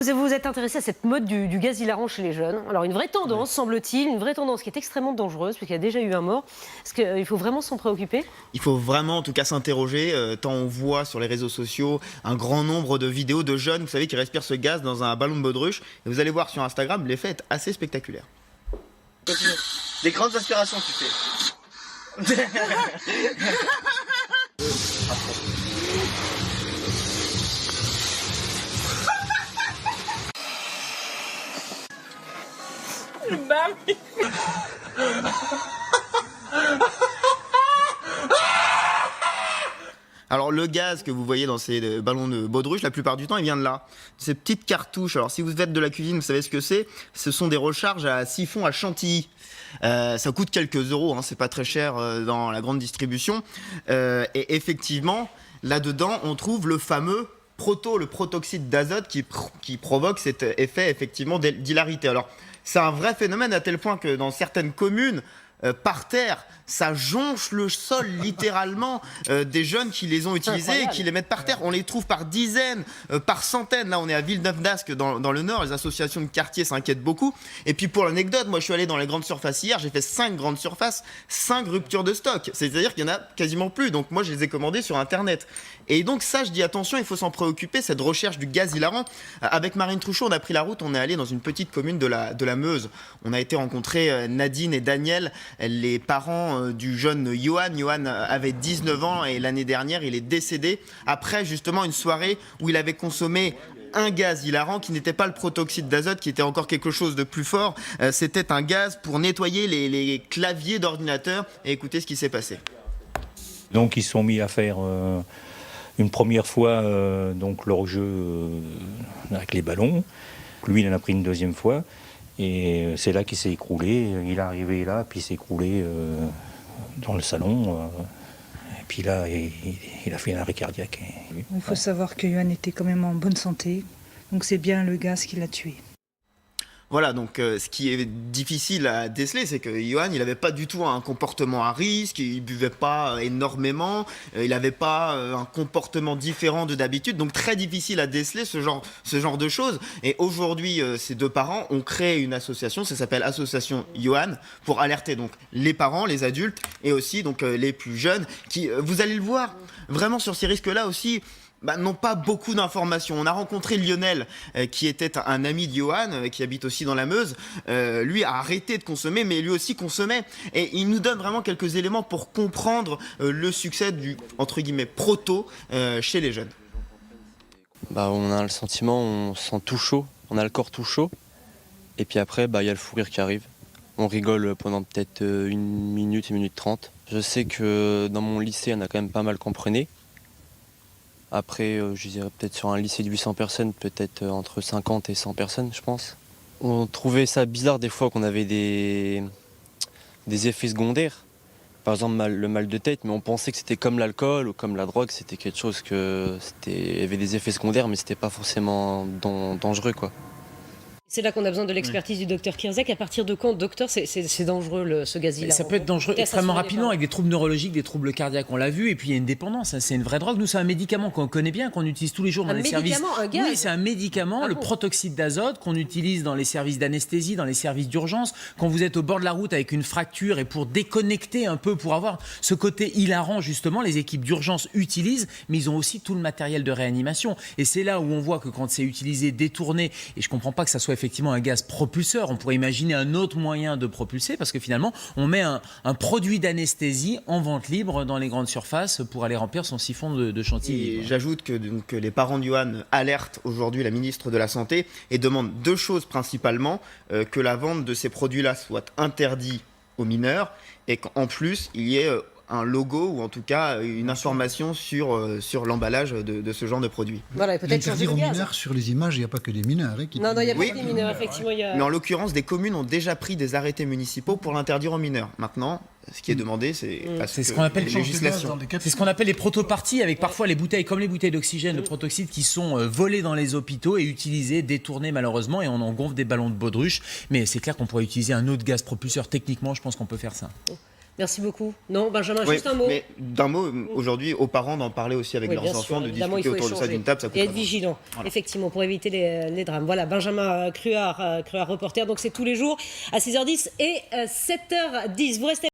Vous vous êtes intéressé à cette mode du gaz hilarant chez les jeunes. Alors une vraie tendance, semble-t-il, une vraie tendance qui est extrêmement dangereuse, puisqu'il y a déjà eu un mort. Est-ce qu'il faut vraiment s'en préoccuper? Il faut vraiment en tout cas s'interroger, tant on voit sur les réseaux sociaux un grand nombre de vidéos de jeunes, vous savez, qui respirent ce gaz dans un ballon de baudruche. Et vous allez voir sur Instagram, l'effet est assez spectaculaire. Des grandes aspirations tu fais. Alors le gaz que vous voyez dans ces ballons de baudruche, la plupart du temps, il vient de là. Ces petites cartouches, alors si vous faites de la cuisine, vous savez ce que c'est. Ce sont des recharges à siphon à chantilly. Ça coûte quelques euros, hein, c'est pas très cher dans la grande distribution. Et effectivement, là-dedans, on trouve le fameux le protoxyde d'azote qui provoque cet effet effectivement d'hilarité. Alors c'est un vrai phénomène à tel point que dans certaines communes, par terre, ça jonche le sol littéralement, des jeunes qui les ont utilisés et qui les mettent par terre. On les trouve par dizaines, par centaines. Là on est à Villeneuve-d'Ascq dans le Nord, les associations de quartier s'inquiètent beaucoup. Et puis pour l'anecdote, moi je suis allé dans les grandes surfaces hier, j'ai fait 5 grandes surfaces, 5 ruptures de stock. C'est-à-dire qu'il y en a quasiment plus, donc moi je les ai commandés sur internet. Et donc ça, je dis attention, il faut s'en préoccuper, cette recherche du gaz hilarant. Avec Marine Trouchot, on a pris la route, on est allé dans une petite commune de la Meuse. On a été rencontrer Nadine et Daniel, les parents du jeune Johan. Johan avait 19 ans et l'année dernière, il est décédé après justement une soirée où il avait consommé un gaz hilarant qui n'était pas le protoxyde d'azote, qui était encore quelque chose de plus fort. C'était un gaz pour nettoyer les claviers d'ordinateur. Et écoutez ce qui s'est passé. Donc ils se sont mis à faire une première fois donc leur jeu avec les ballons. Lui, il en a pris une deuxième fois. Et c'est là qu'il s'est écroulé. Il est arrivé là, puis il s'est écroulé dans le salon. Et puis là, il a fait un arrêt cardiaque. Il faut savoir que Johan était quand même en bonne santé. Donc c'est bien le gaz qui l'a tué. Voilà, donc ce qui est difficile à déceler, c'est que Johan, il n'avait pas du tout un comportement à risque, il buvait pas énormément, il n'avait pas un comportement différent de d'habitude, donc très difficile à déceler ce genre de choses. Et aujourd'hui, ces deux parents ont créé une association, ça s'appelle Association Johan, pour alerter donc les parents, les adultes, et aussi donc les plus jeunes, qui, vous allez le voir, vraiment sur ces risques-là aussi, n'ont pas beaucoup d'informations. On a rencontré Lionel, qui était un ami de Johan, qui habite aussi dans la Meuse. Lui a arrêté de consommer, mais lui aussi consommait. Et il nous donne vraiment quelques éléments pour comprendre le succès du, entre guillemets, proto chez les jeunes. On a le sentiment, on se sent tout chaud, on a le corps tout chaud. Et puis après, il y a le fou rire qui arrive. On rigole pendant peut-être 1 minute, 1 minute 30. Je sais que dans mon lycée, on a quand même pas mal compris. Après, je dirais peut-être sur un lycée de 800 personnes, peut-être entre 50 et 100 personnes, je pense. On trouvait ça bizarre des fois qu'on avait des effets secondaires. Par exemple, le mal de tête, mais on pensait que c'était comme l'alcool ou comme la drogue, c'était quelque chose il y avait des effets secondaires, mais c'était pas forcément dangereux, quoi. C'est là qu'on a besoin de l'expertise du docteur Kirzek. À partir de quand, docteur, c'est dangereux ce gaz hilarant? Ça peut être dangereux extrêmement rapidement avec des troubles neurologiques, des troubles cardiaques, on l'a vu, et puis il y a une dépendance, hein, c'est une vraie drogue. Nous, c'est un médicament qu'on connaît bien, qu'on utilise tous les jours dans les services. Un gaz. Oui, c'est un médicament, le protoxyde d'azote, qu'on utilise dans les services d'anesthésie, dans les services d'urgence. Quand vous êtes au bord de la route avec une fracture et pour déconnecter un peu, pour avoir ce côté hilarant, justement, les équipes d'urgence utilisent, mais ils ont aussi tout le matériel de réanimation. Et c'est là où on voit que quand c'est utilisé, détourné, et je comprends pas que ça soit effectivement un gaz propulseur, on pourrait imaginer un autre moyen de propulser, parce que finalement on met un produit d'anesthésie en vente libre dans les grandes surfaces pour aller remplir son siphon de chantilly. Et j'ajoute que les parents de Johan alertent aujourd'hui la ministre de la Santé et demandent 2 choses principalement, que la vente de ces produits-là soit interdite aux mineurs et qu'en plus il y ait un logo ou en tout cas une information sur l'emballage de ce genre de produit. Voilà, peut-être changer Interdire le aux gaz. mineurs, sur les images, il n'y a pas que des mineurs. Non, il n'y a pas Oui. que des mineurs, effectivement. Mais en l'occurrence, des communes ont déjà pris des arrêtés municipaux pour l'interdire aux mineurs. Maintenant, ce qui est demandé, c'est ce qu'on appelle législation. C'est ce qu'on appelle les protoparties, avec parfois les bouteilles, comme les bouteilles d'oxygène, de protoxyde, qui sont volées dans les hôpitaux et utilisées, détournées malheureusement, et on en gonfle des ballons de baudruche. Mais c'est clair qu'on pourrait utiliser un autre gaz propulseur. Techniquement, je pense qu'on peut faire ça. Merci beaucoup. Non, Benjamin, Oui, juste un mot. mais d'un mot, aujourd'hui, aux parents d'en parler aussi avec Oui, leurs bien enfants, sûr, de évidemment, discuter il faut autour de ça échanger. d'une table, ça coûte Et être pas grand-chose. vigilant, effectivement, pour éviter les drames. Voilà, Benjamin Cruard, reporter. Donc c'est tous les jours à 6h10 et 7h10. Vous restez